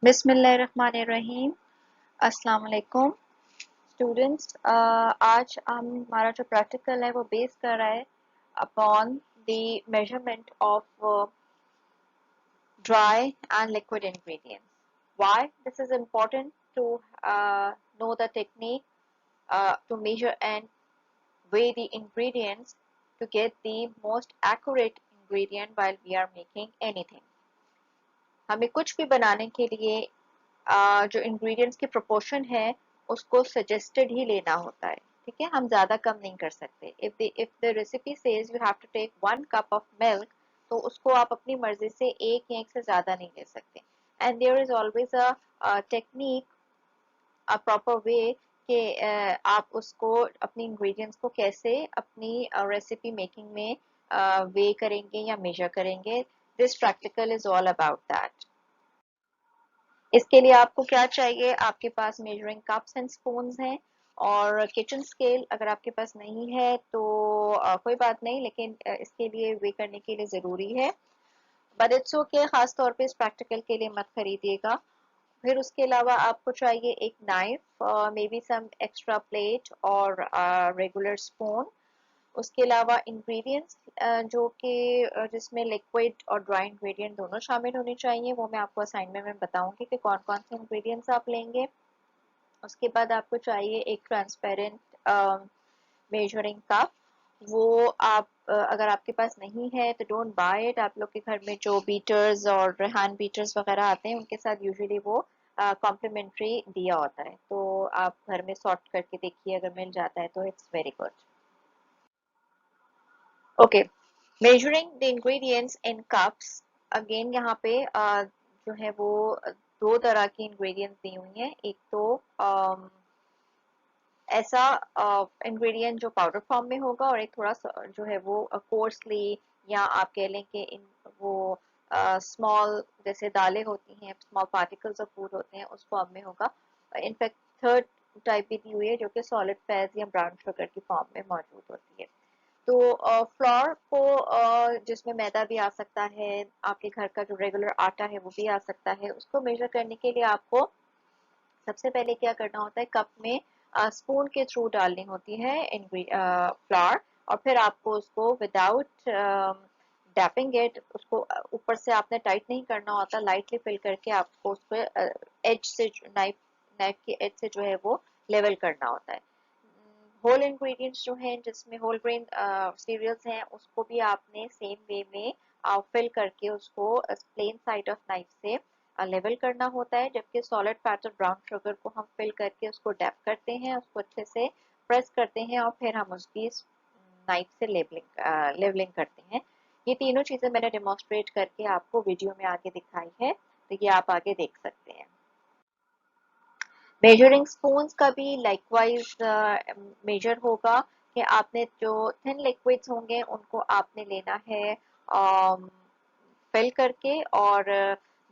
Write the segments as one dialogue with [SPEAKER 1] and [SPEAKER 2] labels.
[SPEAKER 1] बिस्मिल्लाहिर्रहमानिर्रहीम। अस्सलाम वालेकुम स्टूडेंट्स। आज हमारा जो प्रैक्टिकल है वो बेस कर रहा है upon the measurement of dry and liquid ingredients. Why this is important to know the technique to measure and weigh the ingredients to get the most accurate ingredient while we are making anything. हमें कुछ भी बनाने के लिए जो ingredients की proportion है उसको सजेस्टेड ही लेना होता है। ठीक है, हम ज्यादा कम नहीं कर सकते। If the recipe says you have to take 1 cup of milk, तो उसको आप अपनी मर्जी से एक या एक से ज्यादा नहीं ले सकते। And there is always a technique, a proper way कि आप उसको अपनी इंग्रेडिएंट्स को कैसे अपनी रेसिपी मेकिंग में वे करेंगे या मेजर करेंगे। This practical is all about that. इसके लिए आपको क्या चाहिए? आपके पास मेजरिंग कप्स एंड स्पून्स हैं और किचन स्केल अगर आपके पास नहीं है तो कोई बात नहीं, लेकिन इसके लिए वे करने के लिए ज़रूरी है। बट इट्स ओके, ख़ास तौर पे इस प्रैक्टिकल के लिए मत खरीदिएगा। फिर उसके अलावा आपको चाहिए एक knife, may be some extra plate और रेगुलर स्पून। उसके अलावा इंग्रेडिएंट्स जो कि जिसमें लिक्विड और ड्राई इंग्रेडिएंट दोनों शामिल होने चाहिए, वो मैं आपको असाइनमेंट में बताऊंगी कि कौन कौन से इंग्रेडिएंट्स आप लेंगे। उसके बाद आपको चाहिए एक ट्रांसपेरेंट मेजरिंग कप। वो आप अगर आपके पास नहीं है तो डोंट बाय इट। आप लोग के घर में जो बीटर्स और हैंड बीटर्स वगैरह आते हैं उनके साथ यूजुअली वो कॉम्प्लीमेंट्री दिया होता है, तो आप घर में सॉर्ट करके देखिए, अगर मिल जाता है तो it's very good. Okay, measuring the ingredients in cups. Again यहाँ पे जो है वो दो तरह की इंग्रेडिएंट्स दी हुई हैं। एक तो ऐसा इंग्रेडिएंट जो पाउडर फॉर्म में होगा और एक थोड़ा सा जो है वो कोर्सली, या आप कह लें कि इन वो स्मॉल जैसे दालें होती हैं, स्मॉल पार्टिकल्स ऑफ फूड होते हैं, उस फॉर्म में होगा। इनफैक्ट थर्ड टाइप भी दी हुई है जो कि सॉलिड फेज या ब्राउन शुगर की फॉर्म में मौजूद होती है। तो फ्लोर को जिसमें मैदा भी आ सकता है, आपके घर का जो रेगुलर आटा है वो भी आ सकता है, उसको मेजर करने के लिए आपको सबसे पहले क्या करना होता है, कप में स्पून के थ्रू डालनी होती है फ्लावर, और फिर आपको उसको विदाउट डैपिंग इट, उसको ऊपर से आपने टाइट नहीं करना होता, लाइटली फिल करके आपको उस पर एज से नाइफ नाइफ की एज से जो है वो लेवल करना होता है। होल इंग्रेडिएंट्स जो हैं जिसमें होल ग्रेन सीरियल्स हैं उसको भी आपने सेम वे में फिल करके उसको प्लेन साइड ऑफ नाइफ से लेवल करना होता है, जबकि सॉलिड फैट और ब्राउन शुगर को हम फिल करके उसको डैप करते हैं, उसको अच्छे से प्रेस करते हैं और फिर हम उसकी नाइफ से लेवलिंग करते हैं। ये तीनों चीजें मैंने डेमोन्स्ट्रेट करके आपको वीडियो में आगे दिखाई है, तो ये आप आगे देख सकते हैं। मेजरिंग स्पून्स का भी लाइकवाइज मेजर होगा कि आपने जो थिन लिक्विड्स होंगे उनको आपने लेना है फिल करके, और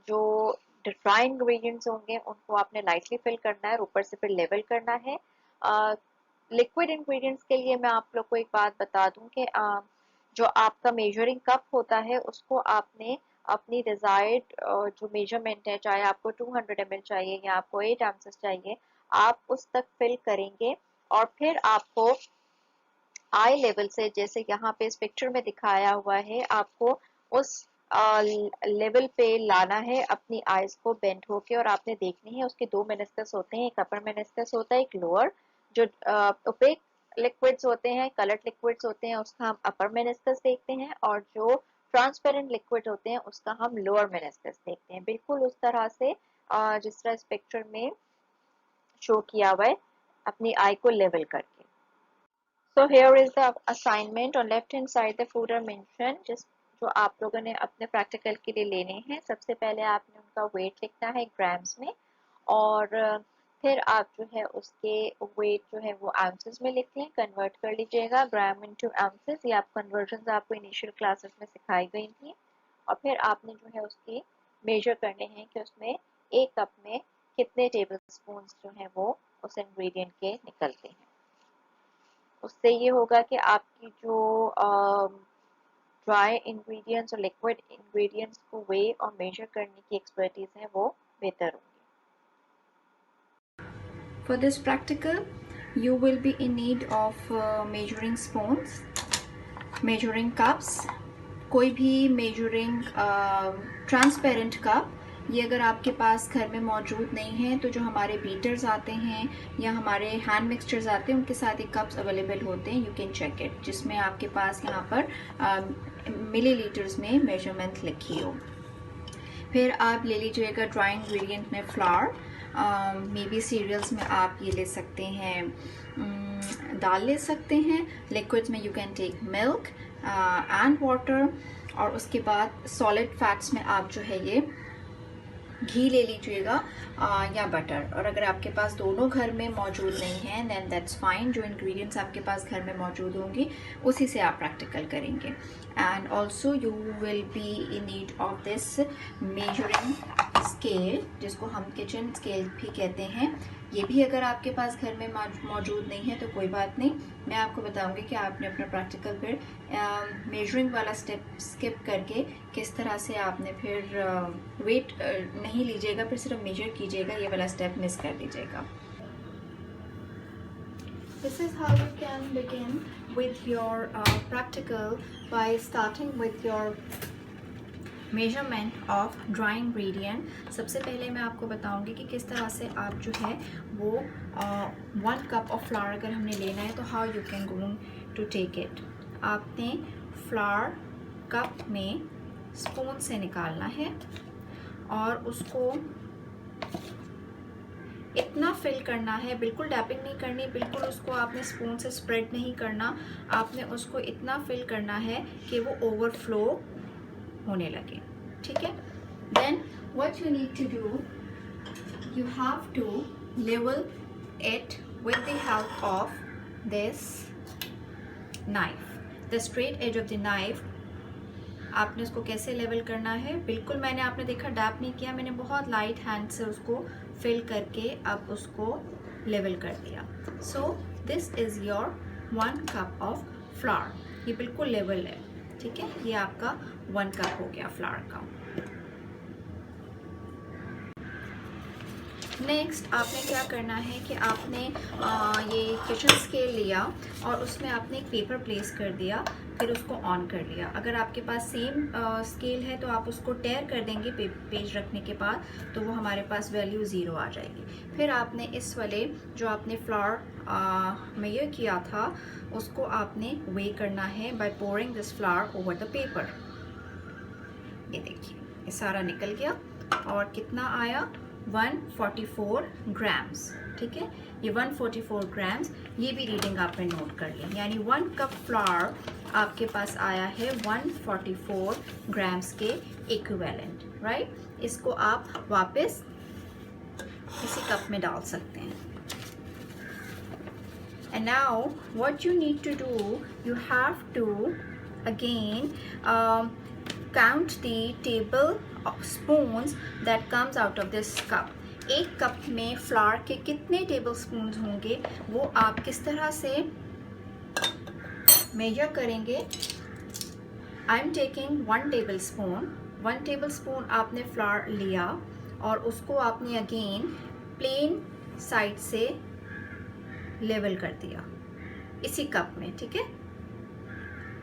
[SPEAKER 1] जो ड्राई इंग्रेडिएंट्स होंगे उनको आपने लाइटली फिल करना है और ऊपर से फिर लेवल करना है। लिक्विड इंग्रेडिएंट्स के लिए मैं आप लोग को एक बात बता दूं कि जो आपका मेजरिंग कप होता है उसको आपने अपनी डिजायर्ड जो मेजरमेंट है, चाहे आपको 200 ml चाहिए या आपको 8 ounces चाहिए, आप उस तक फिल करेंगे और फिर आपको आई लेवल से, जैसे यहाँ पे इस पिक्चर में दिखाया हुआ है, आपको उस लेवल पे लाना है अपनी आईज को बेंड होके, और आपने देखनी है उसके दो मेनिस्कस होते हैं, एक अपर मेनिस्कस होता है, एक लोअर। जो ओपेक लिक्विड्स होते हैं, कलर्ड लिक्विड्स होते हैं, उसका हम अपर मेनिस्कस देखते हैं, और जो ट्रांसपेरेंट लिक्विड होते हैं उसका हम लोअर मेनिस्कस देखते हैं, बिल्कुल उस तरह से जिस तरह इस पिक्चर में शो किया हुआ है, अपनी आई को लेवल करके। So here is the assignment on left hand side the food are mentioned, जिस जो आप लोगों ने अपने प्रैक्टिकल के लिए लेने हैं। सबसे पहले आपने उनका वेट लिखना है ग्राम्स में, और फिर आप जो है उसके वेट जो है वो आउंसेस में लिख लें, कन्वर्ट कर लीजिएगा ग्राम इनटू आउंसेस। ये आप कन्वर्जन आपको इनिशियल क्लासेस में सिखाई गई थी, और फिर आपने जो है उसकी मेजर करने हैं कि उसमें एक कप में कितने टेबल स्पून जो है वो उस इंग्रेडिएंट के निकलते हैं। उससे ये होगा कि आपकी जो ड्राई इंग्रेडिएंट्स और लिक्विड इंग्रेडिएंट्स को वे और मेजर करने की एक्सपर्टीज है वो बेहतर होंगी।
[SPEAKER 2] For this practical, you will be in need of measuring spoons, measuring cups, कोई भी measuring transparent cup। ये अगर आपके पास घर में मौजूद नहीं है तो जो हमारे बीटर्स आते हैं या हमारे हैंड मिक्सचर्स आते हैं उनके साथ ये कप्स अवेलेबल होते हैं, यू कैन चेक इट, जिसमें आपके पास यहाँ पर मिलीलीटर्स में मेजरमेंट लिखी हो। फिर आप ले लीजिएगा ड्राई इंग्रेडिएंट में फ्लावर, मे बी सीरियल्स में आप ये ले सकते हैं, दाल ले सकते हैं, लिक्विड्स में you can take milk and water, और उसके बाद सॉलिड फैट्स में आप जो है ये घी ले लीजिएगा या बटर। और अगर आपके पास दोनों घर में मौजूद नहीं है देन दैट्स फाइन, जो इंग्रेडिएंट्स आपके पास घर में मौजूद होंगी उसी से आप प्रैक्टिकल करेंगे। And also you will be in need of this measuring scale, जिसको हम किचन स्केल भी कहते हैं। ये भी अगर आपके पास घर में मौजूद नहीं है तो कोई बात नहीं, मैं आपको बताऊंगी कि आपने अपना प्रैक्टिकल फिर मेजरिंग वाला स्टेप स्किप करके किस तरह से आपने फिर वेट नहीं लीजिएगा, फिर सिर्फ मेजर कीजिएगा, ये वाला स्टेप मिस कर दीजिएगा। This is how you can begin with your practical by starting with your measurement of dry ingredient. सबसे पहले मैं आपको बताऊंगी कि किस तरह से आप जो है वो 1 कप ऑफ फ्लावर अगर हमने लेना है तो how you can go to take it. आपने फ्लावर कप में स्पून से निकालना है और उसको इतना फिल करना है, बिल्कुल टैपिंग नहीं करनी, बिल्कुल उसको आपने स्पून से स्प्रेड नहीं करना, आपने उसको इतना फिल करना है कि वो ओवरफ्लो होने लगे, ठीक है। Then what you need to do, you have to level it with the help of this knife, the straight edge of the knife. आपने उसको कैसे लेवल करना है, बिल्कुल मैंने आपने देखा डैप नहीं किया, मैंने बहुत लाइट हैंड से उसको फिल करके अब उसको लेवल कर दिया। So this is your 1 cup of flower, ये बिल्कुल लेवल है, ठीक है। ये आपका 1 कप हो गया फ्लावर का। नेक्स्ट आपने क्या करना है कि आपने ये किचन स्केल लिया और उसमें आपने एक पेपर प्लेस कर दिया, फिर उसको ऑन कर लिया। अगर आपके पास सेम स्केल है तो आप उसको टेयर कर देंगे पेज रखने के बाद, तो वो हमारे पास वैल्यू 0 आ जाएगी। फिर आपने इस वाले जो आपने फ्लावर मेजर किया था उसको आपने वे करना है by pouring this flour over the paper. ये देखिए ये सारा निकल गया और कितना आया, 144 ग्राम्स, ठीक है। ये 144 ग्राम्स, ये भी रीडिंग आपने नोट कर लिया, यानी 1 कप फ्लावर आपके पास आया है 144 ग्राम्स के इक्विवेलेंट, राइट। इसको आप वापस इसी कप में डाल सकते हैं। And now what you need to do, you have to again count the table of spoons that comes out of this cup। एक कप में फ्लावर के कितने टेबल स्पून होंगे वो आप किस तरह से मेजर करेंगे। I am taking 1 table spoon. 1 table spoon आपने फ्लावर लिया और उसको आपने अगेन प्लेन साइड से लेवल कर दिया इसी कप में, ठीक है।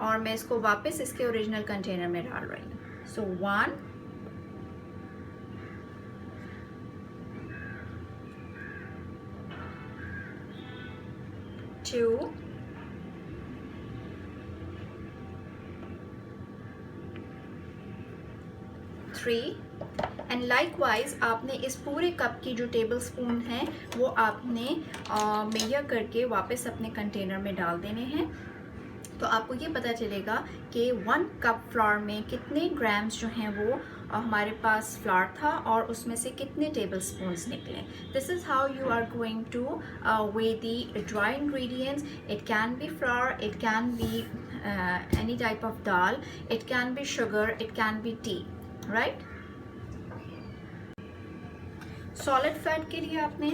[SPEAKER 2] और मैं इसको वापस इसके ओरिजिनल कंटेनर में डाल रही हूँ। सो 1 2 3 एंड लाइकवाइज आपने इस पूरे कप की जो टेबल स्पून है वो आपने मेजर करके वापस अपने कंटेनर में डाल देने हैं। तो आपको ये पता चलेगा कि 1 कप फ्लावर में कितने ग्राम्स जो हैं वो हमारे पास फ्लावर था और उसमें से कितने टेबल स्पून्स निकले। This is how you are going to weigh the dry ingredients. It can be flour, it can be any type of dal, it can be sugar, it can be tea, right. Solid fat के लिए आपने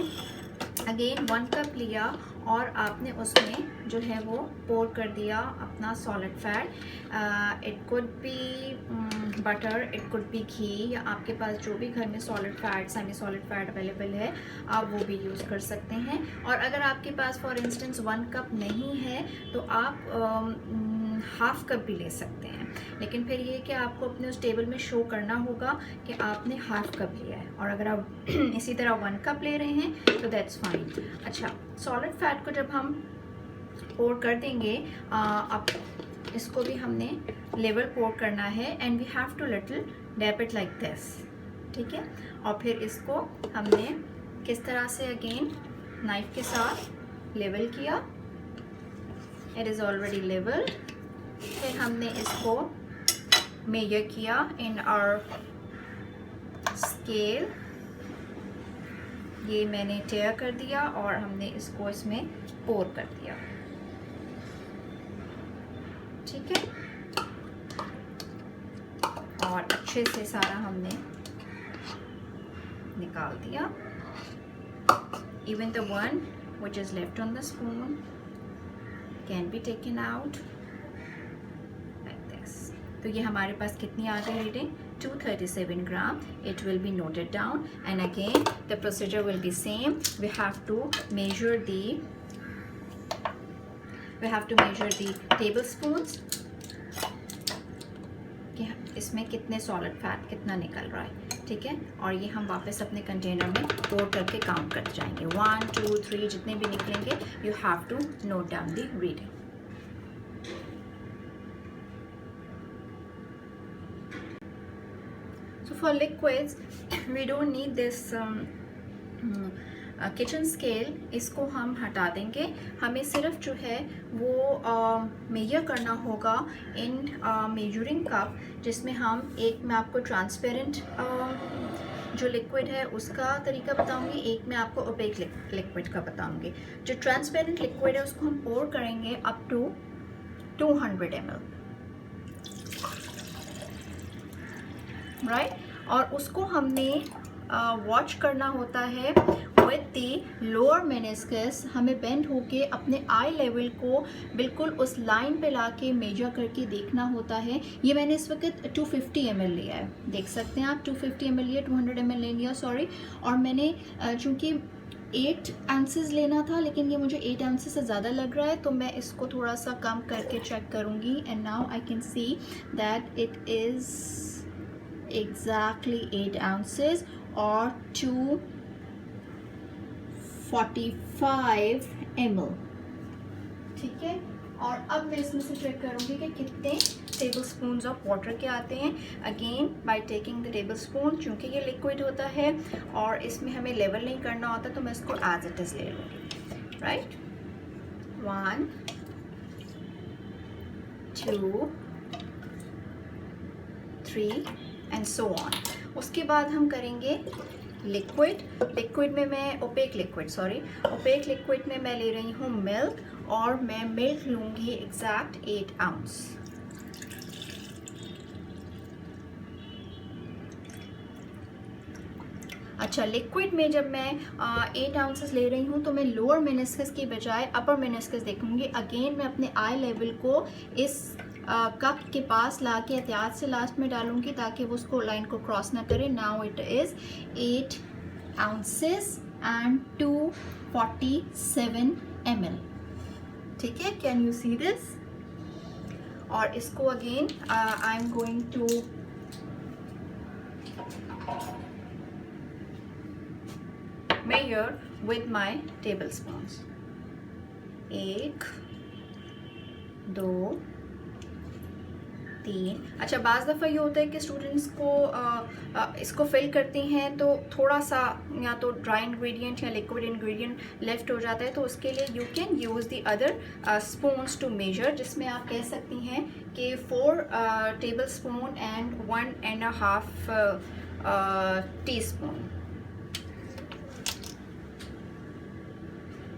[SPEAKER 2] again 1 cup लिया और आपने उसमें जो है वो पोर कर दिया अपना solid fat. It could be butter, it could be ghee, या आपके पास जो भी घर में solid fat, semi solid fat available है आप वो भी यूज़ कर सकते हैं। और अगर आपके पास फॉर इंस्टेंस 1 कप नहीं है तो आप हाफ कप भी ले सकते हैं, लेकिन फिर ये कि आपको अपने उस टेबल में शो करना होगा कि आपने हाफ कप लिया है। और अगर आप इसी तरह 1 कप ले रहे हैं तो दैट्स फाइन। अच्छा, सॉलिड फैट को जब हम पोर कर देंगे, अब इसको भी हमने लेवल पोर करना है, and we have to little dab it like this, ठीक है। और फिर इसको हमने किस तरह से अगेन नाइफ के साथ लेवल किया, इट इज़ ऑलरेडी लेवल्ड। फिर हमने इसको मेजर किया इन आवर स्केल, ये मैंने टेयर कर दिया और हमने इसको इसमें पोर कर दिया, ठीक है। और अच्छे से सारा हमने निकाल दिया। Even the one which is left on the spoon can be taken out like this. तो ये हमारे पास कितनी आ गई reading? 237 gram. It will be noted down, and again the procedure will be same. We have to measure the tablespoons कि इसमें कितने solid fat कितना निकल रहा है, ठीक है। और ये हम वापस अपने कंटेनर में पोर करके काउंट करते जाएंगे, 1 2 3 जितने भी निकलेंगे you have to note down the reading. So for liquids we don't need this kitchen scale, इसको हम हटा देंगे। हमें सिर्फ जो है वो मेजर करना होगा इन मेजरिंग कप, जिसमें हम एक मैं आपको ट्रांसपेरेंट जो लिक्विड है उसका तरीका बताऊंगी, एक मैं आपको ओपेक लिक्विड का बताऊंगी। जो ट्रांसपेरेंट लिक्विड है उसको हम पोर करेंगे अप टू 200 ml, राइट। और उसको हमने वॉच करना होता है विथ दी लोअर मेनिस्कस। हमें बेंड होके अपने आई लेवल को बिल्कुल उस लाइन पे लाके मेजर करके देखना होता है। ये मैंने इस वक्त 250 ml लिया है, देख सकते हैं आप 250 ml लिया, 200 ml ले लिया सॉरी। और मैंने चूँकि 8 ounces लेना था, लेकिन ये मुझे 8 ounces से ज़्यादा लग रहा है, तो मैं इसको थोड़ा सा कम करके चेक करूँगी। And now I can see that it is exactly 8 ounces और 245 ml, ठीक है। और अब मैं इसमें से चेक करूँगी कि कितने टेबल स्पून ऑफ वाटर के आते हैं। Again by taking the table spoon, चूँकि ये लिक्विड होता है और इसमें हमें लेवल नहीं करना होता, तो मैं इसको एज इट इज़ ले लूँगी, राइट। 1 2 3 and so on. उसके बाद हम करेंगे लिक्विड में मैं ओपेक लिक्विड में मैं ले रही हूँ मिल्क, और मैं मिल्क लूँगी एग्जैक्ट 8 ounce। अच्छा, लिक्विड में जब मैं 8 ounces ले रही हूँ तो मैं लोअर मेनिस्कस की बजाय अपर मेनिस्कस देखूँगी। अगेन मैं अपने आई लेवल को इस कप के पास लाके एहतियात से लास्ट में डालूंगी ताकि वो उसको लाइन को क्रॉस ना करे। Now it is 8 ounces and 247 ml, ठीक है। Can you see this? और इसको again I am going to measure with my tablespoons। 1 2 3। अच्छा, बाज़ दफ़ा ये होता है कि स्टूडेंट्स को इसको फिल करती हैं तो थोड़ा सा या तो ड्राई इंग्रेडिएंट या लिक्विड इंग्रेडिएंट लेफ़्ट हो जाता है, तो उसके लिए you can use the other spoons to measure, जिसमें आप कह सकती हैं कि 4 tablespoon एंड 1.5 teaspoon,